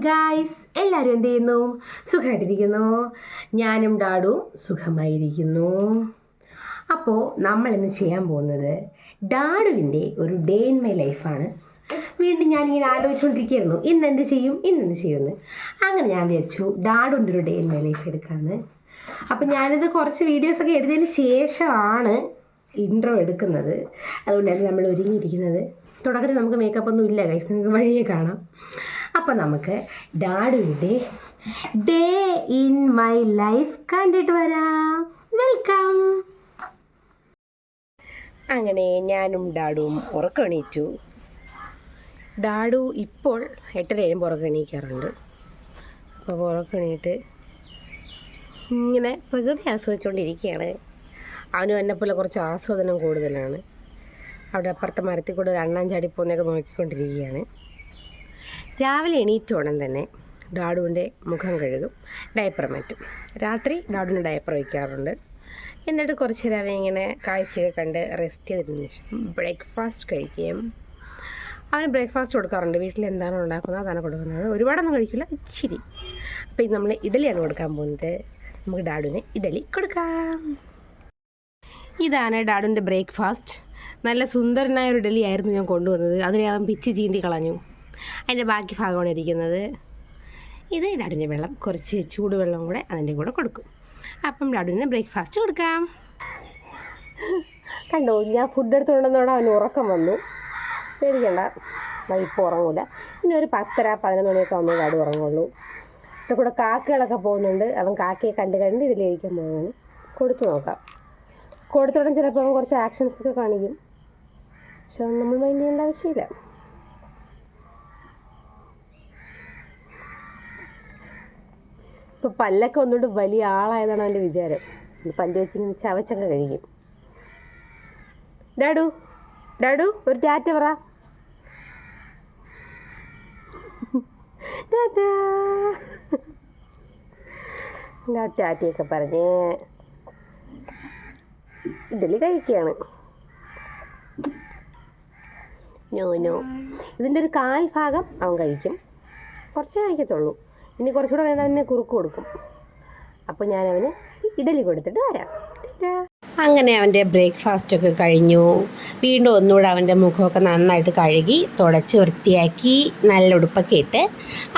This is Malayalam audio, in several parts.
ഗായ്സ്, എല്ലാവരും എന്ത് ചെയ്യുന്നു? സുഖമായിട്ടിരിക്കുന്നു. ഞാനും ഡാഡും സുഖമായിരിക്കുന്നു. അപ്പോൾ നമ്മളിന്ന് ചെയ്യാൻ പോകുന്നത് ഡാഡുവിൻ്റെ ഒരു ഡേ ഇൻ മൈ ലൈഫാണ്. വീണ്ടും ഞാനിങ്ങനെ ആലോചിച്ചുകൊണ്ടിരിക്കുകയായിരുന്നു, ഇന്നെന്ത് ചെയ്യുമെന്ന്. അങ്ങനെ ഞാൻ വിചാരിച്ചു ഡാഡുവിൻ്റെ ഒരു ഡേ ഇൻ മൈ ലൈഫ് എടുക്കാമെന്ന്. അപ്പം ഞാനിത് കുറച്ച് വീഡിയോസൊക്കെ എടുത്തതിന് ശേഷമാണ് ഇൻട്രോ എടുക്കുന്നത്. അതുകൊണ്ടാണ് നമ്മൾ ഒരുങ്ങിയിരിക്കുന്നത്. തുടക്കത്തിൽ നമുക്ക് മേക്കപ്പ് ഒന്നും ഇല്ല ഗൈസ്, നിങ്ങൾക്ക് വഴിയെ കാണാം. അപ്പോൾ നമുക്ക് ഡാഡുവിൻ്റെ ഡേ ഇൻ മൈ ലൈഫ് കണ്ടിട്ട് വരാം. വെൽക്കം. അങ്ങനെ ഞാനും ഡാഡുവും ഉറക്കണീറ്റു. ഡാഡു ഇപ്പോൾ 8:30 ഉറക്കണീക്കാറുണ്ട്. അപ്പോൾ ഉറക്കണീറ്റ് ഇങ്ങനെ പ്രകൃതി ആസ്വദിച്ചുകൊണ്ടിരിക്കുകയാണ്. അവനും എന്നെപ്പോലെ കുറച്ച് ആസ്വാദനം കൂടുതലാണ്. അവിടെ അപ്പുറത്തെ മരത്തിൽ കൂടെ ഒരു അണ്ണാൻ ചാടിപ്പോന്നൊക്കെ നോക്കിക്കൊണ്ടിരിക്കുകയാണ്. രാവിലെ എണീറ്റ ഉടൻ തന്നെ ഡാഡുവിൻ്റെ മുഖം കഴുകും, ഡയപ്പർ മാറ്റും. രാത്രി ഡാഡുവിന് ഡയപ്പർ വയ്ക്കാറുണ്ട്. എന്നിട്ട് കുറച്ച് നേരം ഇങ്ങനെ കാഴ്ചയൊക്കെ കണ്ട് റെസ്റ്റ് ചെയ്തതിന് ശേഷം ബ്രേക്ക്ഫാസ്റ്റ് കഴിക്കുകയും അവന് ബ്രേക്ക്ഫാസ്റ്റ് കൊടുക്കാറുണ്ട്. വീട്ടിൽ എന്താണോ ഉണ്ടാക്കുന്നത് അതാണ് കൊടുക്കുന്നത്. ഒരുപാടൊന്നും കഴിക്കില്ല, ഇച്ചിരി. അപ്പോൾ ഇത് നമ്മൾ ഇഡലിയാണ് കൊടുക്കാൻ പോകുന്നത്. നമുക്ക് ഡാഡുവിന് ഇഡലി കൊടുക്കാം. ഇതാണ് ഡാഡുവിൻ്റെ ബ്രേക്ക്ഫാസ്റ്റ്. നല്ല സുന്ദരനായ ഒരു ഇഡലി ആയിരുന്നു ഞാൻ കൊണ്ടുവന്നത്. അതിനെ അവൻ പിച്ച് ചീന്തി കളഞ്ഞു. അതിൻ്റെ ബാക്കി ഭാഗമാണ് ഇരിക്കുന്നത്. ഇത് ഡാഡുവിൻ്റെ വെള്ളം, കുറച്ച് ചൂടുവെള്ളം കൂടെ അതിൻ്റെ കൂടെ കൊടുക്കും. അപ്പം ഡാഡുവിന് ബ്രേക്ക്ഫാസ്റ്റ് കൊടുക്കാം. കണ്ടോ, ഞാൻ ഫുഡ് എടുത്തുകൊണ്ടെന്നോടെ അവന് ഉറക്കം വന്നു. പേടിക്കണ്ട, ഇപ്പോൾ ഉറങ്ങൂല. ഇനി ഒരു 10:30-11 മണിയൊക്കെ ആകുമ്പോൾ ഡാഡു ഉറങ്ങുള്ളൂ. എൻ്റെ കൂടെ കാക്കകളൊക്കെ പോകുന്നുണ്ട്. അവൻ കാക്കയെ കണ്ട് ഇതിൽ കഴിക്കാൻ പോകുന്നു. കൊടുത്തു നോക്കാം. കൊടുത്തോടൻ ചിലപ്പോൾ അവൻ കുറച്ച് ആക്ഷൻസൊക്കെ കാണിക്കും. പക്ഷെ നമ്മൾ മൈൻഡ് ചെയ്യേണ്ട ആവശ്യമില്ല. ഇപ്പോൾ പല്ലൊക്കെ ഒന്നുകൊണ്ട് വലിയ ആളായതാണ് അവൻ്റെ വിചാരം. പല്ല് വെച്ചിങ്ങനെ ചവച്ചൊക്കെ കഴിക്കും. ഡാഡു ഡാഡു ഒരു ടാറ്റ പറ. ടാറ്റയൊക്കെ പറഞ്ഞ് ഇഡലി കഴിക്കുകയാണ്. നോ ഇതിൻ്റെ ഒരു 1/4 ഭാഗം അവൻ കഴിക്കും. കുറച്ചേ കഴിക്കത്തുള്ളൂ. ഇനി കുറച്ചുകൂടെ വേണ്ട അവനെ കുറുക്ക് കൊടുക്കും. അപ്പോൾ ഞാൻ അവന് ഇഡലി കൊടുത്തിട്ട് വരാം. അങ്ങനെ അവൻ്റെ ബ്രേക്ക്ഫാസ്റ്റൊക്കെ കഴിഞ്ഞു. വീണ്ടും ഒന്നുകൂടെ അവൻ്റെ മുഖമൊക്കെ നന്നായിട്ട് കഴുകി തുടച്ച് വൃത്തിയാക്കി നല്ല ഉടുപ്പൊക്കെ ഇട്ട്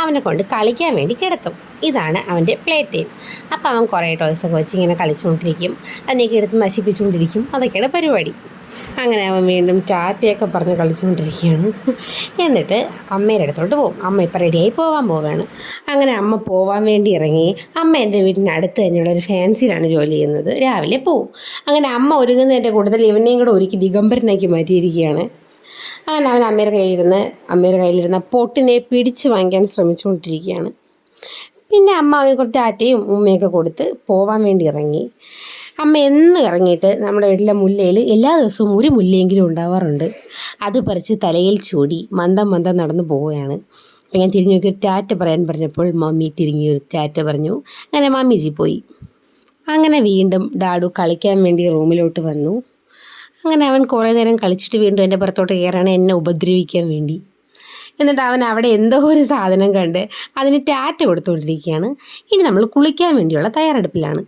അവനെ കൊണ്ട് കളിക്കാൻ വേണ്ടി കിടത്തും. ഇതാണ് അവൻ്റെ പ്ലേ ടൈം. അപ്പോൾ അവൻ കുറേ ടോയ്സൊക്കെ വെച്ച് ഇങ്ങനെ കളിച്ചുകൊണ്ടിരിക്കും. അതിനെയൊക്കെ എടുത്ത് നശിപ്പിച്ചുകൊണ്ടിരിക്കും. അതൊക്കെയാണ് പരിപാടി. അങ്ങനെ അവൻ വീണ്ടും ടാറ്റയൊക്കെ പറഞ്ഞ് കളിച്ചുകൊണ്ടിരിക്കുകയാണ്. എന്നിട്ട് അമ്മയുടെ അടുത്തോട്ട് പോകും. അമ്മ ഇപ്പം റെഡിയായി പോകാൻ പോവുകയാണ്. അങ്ങനെ അമ്മ പോകാൻ വേണ്ടി ഇറങ്ങി. അമ്മ എൻ്റെ വീടിന് അടുത്ത് തന്നെയുള്ള ഒരു ഫാൻസിയിലാണ് ജോലി ചെയ്യുന്നത്. രാവിലെ പോവും. അങ്ങനെ അമ്മ ഒരുങ്ങുന്നതിൻ്റെ കൂട്ടത്തിൽ ഇവനെയും കൂടെ ഒരുക്കി ദിഗംബരനാക്കി മാറ്റിയിരിക്കുകയാണ്. അങ്ങനെ അവൻ അമ്മയുടെ കയ്യിലിരുന്ന പൊട്ടിനെ പിടിച്ച് വാങ്ങിക്കാൻ ശ്രമിച്ചുകൊണ്ടിരിക്കുകയാണ്. പിന്നെ അമ്മ അവന് കുറച്ച് ടാറ്റയും ഉമ്മയൊക്കെ കൊടുത്ത് പോവാൻ വേണ്ടി ഇറങ്ങി. അമ്മ എന്നും ഇറങ്ങിയിട്ട് നമ്മുടെ വീട്ടിലെ മുല്ലയിൽ എല്ലാ ദിവസവും ഒരു മുല്ലയെങ്കിലും ഉണ്ടാവാറുണ്ട്. അത് പറിച്ച് തലയിൽ ചൂടി മന്ദം നടന്നു പോവുകയാണ്. അപ്പം ഞാൻ തിരിഞ്ഞു നോക്കി ഒരു ടാറ്റ പറയാൻ പറഞ്ഞപ്പോൾ മമ്മി തിരിഞ്ഞ് ഒരു ടാറ്റ പറഞ്ഞു. അങ്ങനെ മമ്മിജി പോയി. അങ്ങനെ വീണ്ടും ഡാഡു കളിക്കാൻ വേണ്ടി റൂമിലോട്ട് വന്നു. അങ്ങനെ അവൻ കുറേ നേരം കളിച്ചിട്ട് വീണ്ടും എൻ്റെ പുറത്തോട്ട് കയറാണ്, എന്നെ ഉപദ്രവിക്കാൻ വേണ്ടി. എന്നിട്ട് അവൻ അവിടെ എന്തോ ഒരു സാധനം കണ്ട് അതിന് ടാറ്റ കൊടുത്തുകൊണ്ടിരിക്കുകയാണ്. ഇനി നമ്മൾ കുളിക്കാൻ വേണ്ടിയുള്ള തയ്യാറെടുപ്പിലാണ്.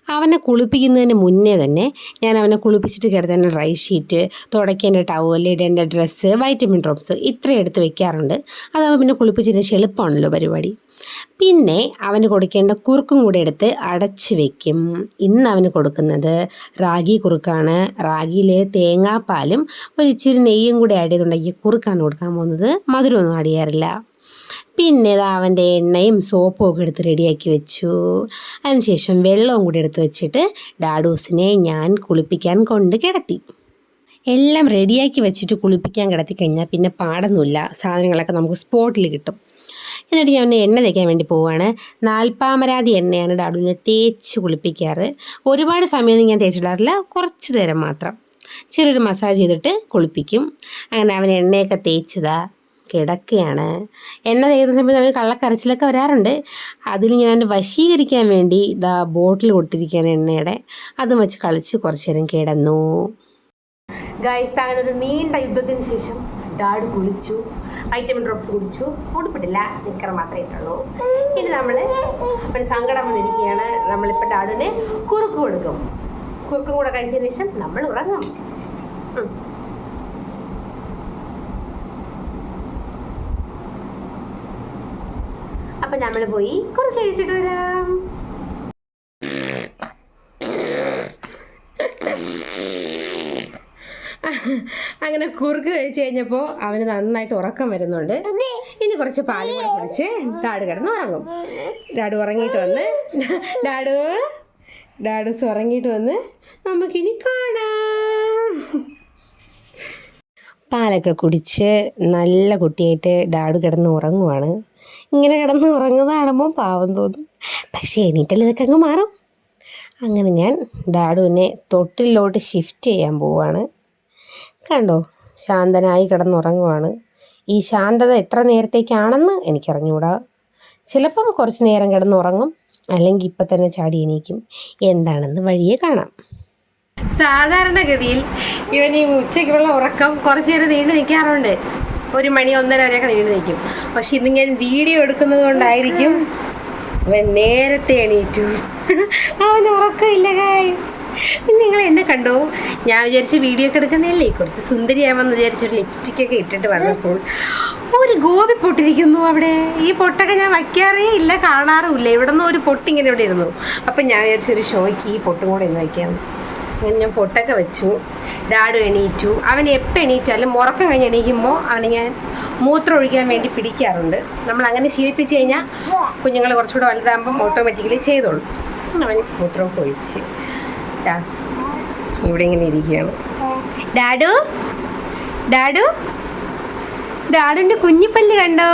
അവനെ കുളിപ്പിക്കുന്നതിന് മുന്നേ തന്നെ ഞാൻ അവനെ കുളിപ്പിച്ചിട്ട് കിടത്തേണ്ട ഡ്രൈ ഷീറ്റ്, തുടയ്ക്കേണ്ട ടവൽ, ഇടേണ്ട ഡ്രസ്സ്, വൈറ്റമിൻ ഡ്രോപ്സ് ഇത്രയും എടുത്ത് വെക്കാറുണ്ട്. അതാവുമ്പോൾ പിന്നെ കുളിപ്പിച്ചതിന് ശേഷം എളുപ്പമാണല്ലോ പരിപാടി. പിന്നെ അവന് കൊടുക്കേണ്ട കുറുക്കും കൂടെ എടുത്ത് അടച്ച് വെക്കും. ഇന്ന് അവന് കൊടുക്കുന്നത് റാഗി കുറുക്കാണ്. റാഗിയിൽ തേങ്ങാപ്പാലും ഒരു ഇച്ചിരി നെയ്യും കൂടെ ആഡ് ചെയ്തുണ്ടാക്കിയ കുറുക്കാണ് കൊടുക്കാൻ പോകുന്നത്. മധുരമൊന്നും ആഡ് ചെയ്യാറില്ല. പിന്നെ അവൻ്റെ എണ്ണയും സോപ്പും ഒക്കെ എടുത്ത് റെഡിയാക്കി വെച്ചു. അതിനുശേഷം വെള്ളവും കൂടി എടുത്ത് വെച്ചിട്ട് ഡാഡൂസിനെ ഞാൻ കുളിപ്പിക്കാൻ കൊണ്ട് കിടത്തി. എല്ലാം റെഡിയാക്കി വെച്ചിട്ട് കുളിപ്പിക്കാൻ കിടത്തി കഴിഞ്ഞാൽ പിന്നെ പാടൊന്നുമില്ല. സാധനങ്ങളൊക്കെ നമുക്ക് സ്പോട്ടിൽ കിട്ടും. എന്നിട്ട് ഞാൻ എണ്ണ തേക്കാൻ വേണ്ടി പോവുകയാണ്. 4 എണ്ണയാണ് ഡാഡുവിനെ തേച്ച് കുളിപ്പിക്കാറ്. ഒരുപാട് സമയമൊന്നും ഞാൻ തേച്ചിടാറില്ല, കുറച്ച് നേരം മാത്രം ചെറിയൊരു മസാജ് ചെയ്തിട്ട് കുളിപ്പിക്കും. അങ്ങനെ അവൻ എണ്ണയൊക്കെ തേച്ചതാ കിടക്കുകയാണ്. എണ്ണ തേക്കുന്ന സമയത്ത് അവന് കള്ളക്കരച്ചിലൊക്കെ വരാറുണ്ട്. അതിൽ ഞാൻ വശീകരിക്കാൻ വേണ്ടി ബോട്ടിൽ കൊടുത്തിരിക്കുകയാണ് എണ്ണയുടെ. അതും വെച്ച് കളിച്ച് കുറച്ച് നേരം കിടന്നു. ഗൈസ്, അങ്ങനെ ഒരു നീണ്ട യുദ്ധത്തിന് ശേഷം ഡാഡു കുളിച്ചു. വൈറ്റമിൻ ഡ്രോപ്സ് കുടിച്ചു. ഉടുപ്പിട്ടില്ല, നിക്കർ മാത്രമേ ഇട്ടുള്ളൂ. ഇനി നമ്മൾ സങ്കടം വന്നിരിക്കുകയാണ്. നമ്മളിപ്പോൾ ഡാഡുവിന് കുറുക്ക് കൊടുക്കും. കുറുക്കും കൂടെ കഴിച്ചതിന് ശേഷം നമ്മൾ ഉറങ്ങും. അപ്പം നമ്മൾ പോയി കുറുക്ക് കഴിച്ചിട്ട് വരാം. അങ്ങനെ കുറുക്ക് കഴിച്ച് കഴിഞ്ഞപ്പോൾ അവന് നന്നായിട്ട് ഉറക്കം വരുന്നുണ്ട്. ഇനി കുറച്ച് പാലും കൂടെ കുടിച്ച് ഡാഡു കിടന്ന് ഉറങ്ങും. ഡാഡു ഉറങ്ങിയിട്ട് വന്ന് ഡാഡുസ് ഉറങ്ങിയിട്ട് വന്ന് നമുക്കിനി കാണാം. പാലൊക്കെ കുടിച്ച് നല്ല കുട്ടിയായിട്ട് ഡാഡു കിടന്ന് ഉറങ്ങുവാണ്. ഇങ്ങനെ കിടന്ന് ഉറങ്ങുന്നത് കാണുമ്പോൾ പാവം തോന്നും. പക്ഷേ എണീറ്റൽ ഇതൊക്കെ അങ്ങ് മാറും. അങ്ങനെ ഞാൻ ഡാഡുവിനെ തൊട്ടിലോട്ട് ഷിഫ്റ്റ് ചെയ്യാൻ പോവുകയാണ്. കണ്ടോ, ശാന്തനായി കിടന്നുറങ്ങുവാണ്. ഈ ശാന്തത എത്ര നേരത്തേക്കാണെന്ന് എനിക്കറിഞ്ഞുകൂടാ. ചിലപ്പം കുറച്ച് നേരം കിടന്നുറങ്ങും, അല്ലെങ്കിൽ ഇപ്പം തന്നെ ചാടി എണീക്കും. എന്താണെന്ന് വഴിയെ കാണാം. സാധാരണഗതിയിൽ ഇവൻ ഈ ഉച്ചയ്ക്കുള്ള ഉറക്കം കുറച്ച് നേരം നീണ്ടു നിൽക്കാറുണ്ട്. 1 മണി 1:30 വരെയൊക്കെ നീണ്ടു നിൽക്കും. പക്ഷെ ഇന്ന് ഞാൻ വീഡിയോ എടുക്കുന്നത് കൊണ്ടായിരിക്കും അവൻ നേരത്തെ എണീറ്റു. അവന് ഉറക്കമില്ല ഗൈസ്. നിങ്ങൾ എന്നെ കണ്ടോ? ഞാൻ വിചാരിച്ച് വീഡിയോ ഒക്കെ എടുക്കുന്നതല്ലേ, കുറച്ച് സുന്ദരിയാവാന്ന് വിചാരിച്ചൊരു ലിപ്സ്റ്റിക്കൊക്കെ ഇട്ടിട്ട് വന്നപ്പോൾ ഒരു ഗോപി പൊട്ടിരിക്കുന്നു അവിടെ. ഈ പൊട്ടൊക്കെ ഞാൻ വയ്ക്കാറേ ഇല്ല, കാണാറുമില്ല. ഇവിടെ നിന്ന് ഒരു പൊട്ടിങ്ങനെ ഇവിടെ ഇരുന്നു. അപ്പം ഞാൻ വിചാരിച്ചൊരു ഷോയ്ക്ക് ഈ പൊട്ടും കൂടെ ഇന്ന് വയ്ക്കാമെന്ന്. അങ്ങനെ ഞാൻ പൊട്ടൊക്കെ വെച്ചു. ഡാഡു എണീറ്റു. അവൻ എപ്പോൾ എണീറ്റാലും ഉറക്കം കഴിഞ്ഞ് എണീക്കുമ്പോൾ അവനെ ഞാൻ മൂത്രം ഒഴിക്കാൻ വേണ്ടി പിടിക്കാറുണ്ട്. നമ്മൾ അങ്ങനെ ശീലിപ്പിച്ച് കഴിഞ്ഞാൽ കുഞ്ഞുങ്ങൾ കുറച്ചുകൂടെ വലുതാകുമ്പം ഓട്ടോമാറ്റിക്കലി ചെയ്തോളും. അവൻ മൂത്രമൊക്കെ ഒഴിച്ച് ഇവിടെ ഇങ്ങനെ ഇരിക്കുകയാണ്. ഡാഡുവിൻ്റെ കുഞ്ഞിപ്പല്ല് കണ്ടോ?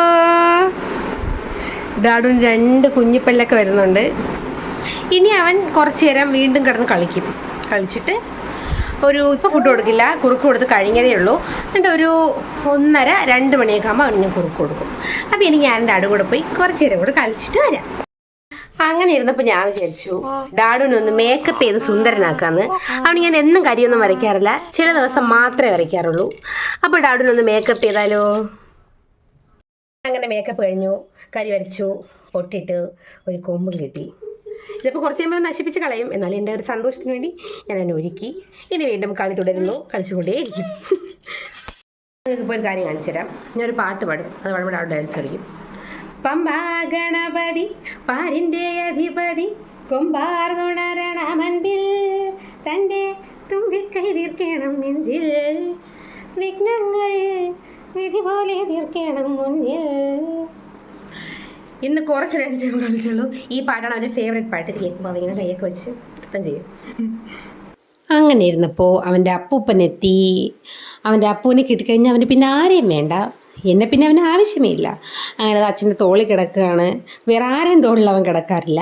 ഡാഡുവിന് 2 കുഞ്ഞിപ്പല്ലൊക്കെ വരുന്നുണ്ട്. ഇനി അവൻ കുറച്ച് നേരം വീണ്ടും കിടന്ന് കളിച്ചിട്ട് ഇപ്പോൾ ഫുഡ് കൊടുക്കില്ല, കുറുക്ക് കൊടുത്ത് കഴിഞ്ഞതേ ഉള്ളൂ. എന്നിട്ട് ഒരു 1:30-2 മണിയൊക്കെ ആകുമ്പോൾ അവന് ഞാൻ കുറുക്ക് കൊടുക്കും. അപ്പോൾ ഇനി ഞാൻ ഡാഡു കൂടെ പോയി കുറച്ച് നേരം കൂടെ കളിച്ചിട്ട് വരാം. അങ്ങനെ ഇരുന്നപ്പോൾ ഞാൻ വിചാരിച്ചു ഡാഡുവിനൊന്ന് മേക്കപ്പ് ചെയ്ത് സുന്ദരനാക്കാന്ന്. അവന് ഞാൻ എന്നും കരിയൊന്നും വരയ്ക്കാറില്ല, ചില ദിവസം മാത്രമേ വരയ്ക്കാറുള്ളൂ. അപ്പോൾ ഡാഡുവിനൊന്ന് മേക്കപ്പ് ചെയ്താലോ? അങ്ങനെ മേക്കപ്പ് കഴിഞ്ഞു, കരി വരച്ചു, പൊട്ടിട്ട് ഒരു കൊമ്പും കിട്ടി. ഇതിപ്പോൾ കുറച്ച് കഴിയുമ്പോൾ നശിപ്പിച്ച് കളയും, എന്നാലും എൻ്റെ ഒരു സന്തോഷത്തിന് വേണ്ടി ഞാൻ അവനെ ഒരുക്കി. ഇനി വീണ്ടും കളി തുടരുന്നു, കളിച്ചുകൊണ്ടേയിരിക്കും. നിങ്ങൾക്കിപ്പോൾ ഒരു കാര്യം കാണിച്ചു തരാം. ഞാനൊരു പാട്ട് പാടും, അത് പാടുമ്പോൾ അവിടെ ഡാൻസ് കളിക്കും. പമ്പാ ഗണപതി പാരിൻ്റെ അധിപതി കൊമ്പാർന്നുണരണമൻപിൽ തൻ്റെ തുമ്പിക്കൈ തീർക്കണം നെഞ്ചിൽ വിഘ്നങ്ങൾ വിധി പോലെ തീർക്കണം മുന്നിൽ. ഇന്ന് കുറച്ച് ഡാൻസ് കളിച്ചുള്ളൂ. ഈ പാട്ടാണ് അവൻ്റെ ഫേവറേറ്റ് പാട്ട്. കേൾക്കുമ്പോൾ അവനിങ്ങനെ കൈയൊക്കെ വെച്ച് നൃത്തം ചെയ്യും. അങ്ങനെ ഇരുന്നപ്പോൾ അവൻ്റെ അപ്പൂപ്പനെത്തി. അവൻ്റെ അപ്പൂനെ കിട്ടിക്കഴിഞ്ഞാൽ അവന് പിന്നെ ആരെയും വേണ്ട, എന്നെ പിന്നെ അവന് ആവശ്യമേ ഇല്ല. അങ്ങനെ അച്ഛൻ്റെ തോളിൽ കിടക്കുകയാണ്. വേറെ ആരെയും തോളിൽ അവൻ കിടക്കാറില്ല.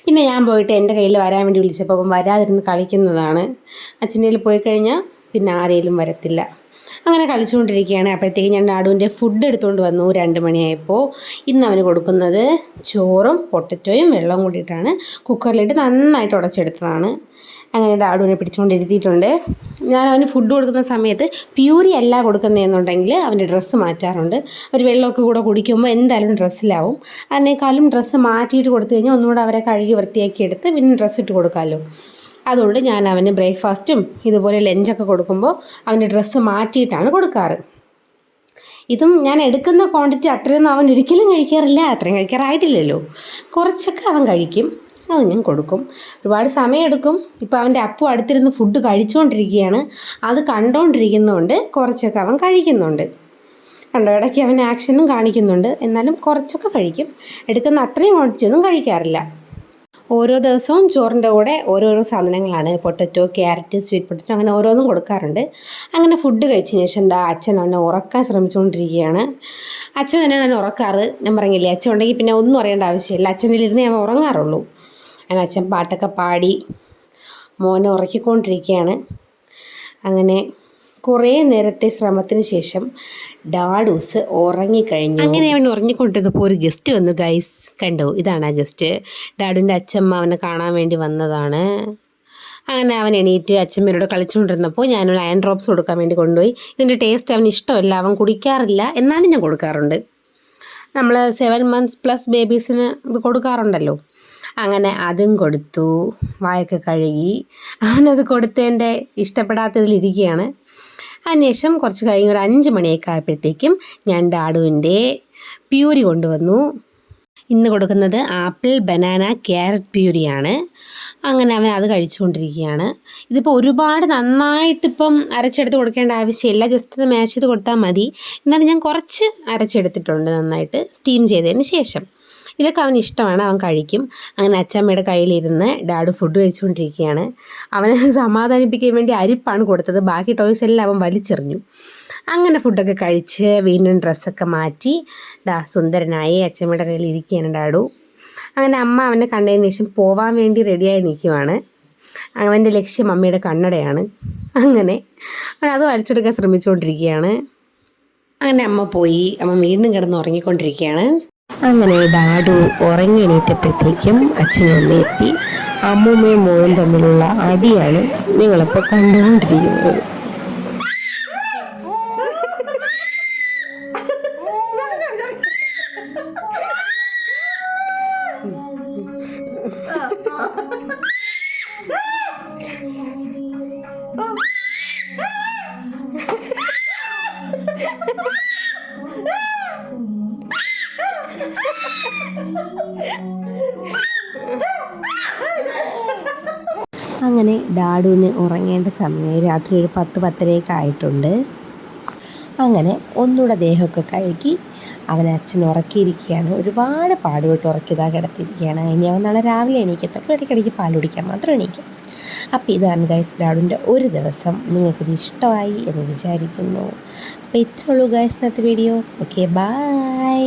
പിന്നെ ഞാൻ പോയിട്ട് എൻ്റെ കയ്യിൽ വരാൻ വേണ്ടി വിളിച്ചപ്പോൾ അവൻ വരാതിരുന്ന് കളിക്കുന്നതാണ്. അച്ഛൻ്റെ കയ്യിൽ പോയി കഴിഞ്ഞാൽ പിന്നെ ആരെയും വരത്തില്ല. അങ്ങനെ കളിച്ചുകൊണ്ടിരിക്കുകയാണ്. അപ്പോഴത്തേക്ക് ഞാൻ ഡാഡുവിൻ്റെ ഫുഡ് എടുത്തുകൊണ്ട് വന്നു. 2 മണിയായപ്പോൾ. ഇന്ന് അവന് കൊടുക്കുന്നത് ചോറും പൊട്ടറ്റോയും വെള്ളവും കൂടിയിട്ടാണ് കുക്കറിലിട്ട് നന്നായിട്ട് ഉടച്ചെടുത്തതാണ്. അങ്ങനെ ഡാഡുവിനെ പിടിച്ചുകൊണ്ടിരുത്തിയിട്ടുണ്ട്. ഞാൻ അവന് ഫുഡ് കൊടുക്കുന്ന സമയത്ത് പ്യൂരി അല്ല കൊടുക്കുന്നതെന്നുണ്ടെങ്കിൽ അവൻ്റെ ഡ്രസ്സ് മാറ്റാറുണ്ട്. ഒരു വെള്ളമൊക്കെ കൂടെ കുടിക്കുമ്പോൾ എന്തായാലും ഡ്രസ്സിലാവും. അതിനേക്കാളും ഡ്രസ്സ് മാറ്റിയിട്ട് കൊടുത്തു കഴിഞ്ഞാൽ ഒന്നുകൂടെ അവരെ കഴുകി വൃത്തിയാക്കി എടുത്ത് പിന്നെ ഡ്രസ്സ് ഇട്ട് കൊടുക്കാമല്ലോ. അതുകൊണ്ട് ഞാൻ അവന് ബ്രേക്ക്ഫാസ്റ്റും ഇതുപോലെ ലഞ്ചൊക്കെ കൊടുക്കുമ്പോൾ അവൻ്റെ ഡ്രസ്സ് മാറ്റിയിട്ടാണ് കൊടുക്കാറ്. ഇതും ഞാൻ എടുക്കുന്ന ക്വാണ്ടിറ്റി അത്രയൊന്നും അവൻ ഒരിക്കലും കഴിക്കാറില്ല. അത്രയും കഴിക്കാറായിട്ടില്ലല്ലോ. കുറച്ചൊക്കെ അവൻ കഴിക്കും, അത് ഞാൻ കൊടുക്കും. ഒരുപാട് സമയമെടുക്കും. ഇപ്പോൾ അവൻ്റെ അപ്പു അടുത്തിരുന്ന് ഫുഡ് കഴിച്ചുകൊണ്ടിരിക്കുകയാണ്. അത് കണ്ടുകൊണ്ടിരിക്കുന്നതുകൊണ്ട് കുറച്ചൊക്കെ അവൻ കഴിക്കുന്നുണ്ട്. കണ്ടോ, ഇടയ്ക്ക് അവൻ ആക്ഷനും കാണിക്കുന്നുണ്ട്. എന്നാലും കുറച്ചൊക്കെ കഴിക്കും. എടുക്കുന്ന അത്രയും ക്വാണ്ടിറ്റി ഒന്നും കഴിക്കാറില്ല. ഓരോ ദിവസവും ചോറിൻ്റെ കൂടെ ഓരോരോ സാധനങ്ങളാണ്. പൊട്ടറ്റോ, ക്യാരറ്റ്, സ്വീറ്റ് പൊട്ടറ്റോ, അങ്ങനെ ഓരോന്നും കൊടുക്കാറുണ്ട്. അങ്ങനെ ഫുഡ് കഴിച്ചതിന് ശേഷം എന്താ അച്ഛൻ അവനെ ഉറക്കാൻ ശ്രമിച്ചുകൊണ്ടിരിക്കുകയാണ്. അച്ഛൻ തന്നെയാണ് അവനെ ഉറക്കാറ്. ഞാൻ പറഞ്ഞില്ലേ, അച്ഛൻ ഉണ്ടെങ്കിൽ പിന്നെ ഒന്നും അറിയേണ്ട ആവശ്യമില്ല. അച്ഛൻ്റെ ഇരുന്ന് ഞാൻ ഉറങ്ങാറുള്ളൂ. അങ്ങനെ അച്ഛൻ പാട്ടൊക്കെ പാടി മോനെ ഉറക്കിക്കൊണ്ടിരിക്കുകയാണ്. അങ്ങനെ കുറേ നേരത്തെ ശ്രമത്തിന് ശേഷം ഡാഡൂസ് ഉറങ്ങിക്കഴിഞ്ഞു. അങ്ങനെ അവൻ ഉറങ്ങിക്കൊണ്ടിരുന്നപ്പോൾ ഒരു ഗസ്റ്റ് വന്നു ഗൈസ്. കണ്ടോ, ഇതാണ് ആ ഗസ്റ്റ്. ഡാഡുവിൻ്റെ അച്ഛമ്മ അവനെ കാണാൻ വേണ്ടി വന്നതാണ്. അങ്ങനെ അവൻ എണീറ്റ് അച്ഛമ്മയോട് കളിച്ചുകൊണ്ടിരുന്നപ്പോൾ ഞാനൊരു അയൺ ഡ്രോപ്സ് കൊടുക്കാൻ വേണ്ടി കൊണ്ടുപോയി. ഇതിൻ്റെ ടേസ്റ്റ് അവന് ഇഷ്ടമല്ല, അവൻ കുടിക്കാറില്ല, എന്നാലും ഞാൻ കൊടുക്കാറുണ്ട്. നമ്മൾ 7 months പ്ലസ് ബേബീസിന് ഇത് കൊടുക്കാറുണ്ടല്ലോ. അങ്ങനെ അതും കൊടുത്തു, വായൊക്കെ കഴുകി. അവനത് കൊടുത്തതിൻ്റെ ഇഷ്ടപ്പെടാത്തതിലിരിക്കുകയാണ്. അതിനുശേഷം കുറച്ച് കഴിഞ്ഞ് ഒരു 5 മണിയൊക്കെ ആയപ്പോഴത്തേക്കും ഞാൻ ഡാഡുവിൻ്റെ പ്യൂരി കൊണ്ടുവന്നു. ഇന്ന് കൊടുക്കുന്നത് ആപ്പിൾ, ബനാന, ക്യാരറ്റ് പ്യൂരിയാണ്. അങ്ങനെ അവൻ അത് കഴിച്ചുകൊണ്ടിരിക്കുകയാണ്. ഇതിപ്പോൾ ഒരുപാട് നന്നായിട്ടിപ്പം അരച്ചെടുത്ത് കൊടുക്കേണ്ട ആവശ്യമില്ല, ജസ്റ്റ് ഒന്ന് മാഷ് ചെയ്ത് കൊടുത്താൽ മതി. എന്നാലും ഞാൻ കുറച്ച് അരച്ചെടുത്തിട്ടുണ്ട് നന്നായിട്ട് സ്റ്റീം ചെയ്തതിന് ശേഷം. ഇതൊക്കെ അവന് ഇഷ്ടമാണ്, അവൻ കഴിക്കും. അങ്ങനെ അച്ചമ്മയുടെ കയ്യിലിരുന്ന് ഡാഡു ഫുഡ് കഴിച്ചുകൊണ്ടിരിക്കുകയാണ്. അവനെ സമാധാനിപ്പിക്കാൻ വേണ്ടി അരിപ്പാണ് കൊടുത്തത്, ബാക്കി ടോയ്സ് എല്ലാം അവൻ വലിച്ചെറിഞ്ഞു. അങ്ങനെ ഫുഡൊക്കെ കഴിച്ച് വീണ്ടും ഡ്രസ്സൊക്കെ മാറ്റി സുന്ദരനായി അച്ചമ്മയുടെ കയ്യിൽ ഇരിക്കുകയാണ് ഡാഡു. അങ്ങനെ അമ്മ അവനെ കണ്ടതിന് ശേഷം പോവാൻ വേണ്ടി റെഡിയായി നിൽക്കുവാണ്. അവൻ്റെ ലക്ഷ്യം അമ്മയുടെ കണ്ണടയാണ്. അങ്ങനെ അവൻ അത് വലിച്ചെടുക്കാൻ ശ്രമിച്ചുകൊണ്ടിരിക്കുകയാണ്. അങ്ങനെ അമ്മ പോയി, അമ്മ വീണ്ടും കിടന്ന് ഉറങ്ങിക്കൊണ്ടിരിക്കുകയാണ്. അങ്ങനെ ഡാഡു ഉറങ്ങി എണീറ്റപ്പോഴത്തേക്കും അച്ഛനും അമ്മയും എത്തി. അമ്മൂമ്മയും മോളും തമ്മിലുള്ള അടിയാണ് നിങ്ങളിപ്പോൾ കണ്ടുകൊണ്ടിരിക്കുന്നത്. അങ്ങനെ ഡാഡുവിന് ഉറങ്ങേണ്ട സമയം രാത്രി ഒരു 10-10:30 ആയിട്ടുണ്ട്. അങ്ങനെ ഒന്നുകൂടെ ദേഹമൊക്കെ കഴുകി അവൻ അച്ഛൻ ഉറക്കിയിരിക്കുകയാണ്. ഒരുപാട് പാടുപെട്ട് ഉറക്കിയതാ കിടത്തിയിരിക്കുകയാണ്. ഇനി അവൻ നാളെ രാവിലെ എണീക്കത്തുള്ളൂ, ഇടയ്ക്കിടയ്ക്ക് പാൽ കുടിക്കാൻ മാത്രം എണീക്കും. അപ്പോൾ ഇതാണ് ഗൈസ് ഡാഡുവിൻ്റെ ഒരു ദിവസം. നിങ്ങൾക്കിത് ഇഷ്ടമായി എന്ന് വിചാരിക്കുന്നു. അപ്പോൾ ഇത്രയേ ഉള്ളൂ ഗൈസ് ഇന്നത്തെ വീഡിയോ. Okay, by.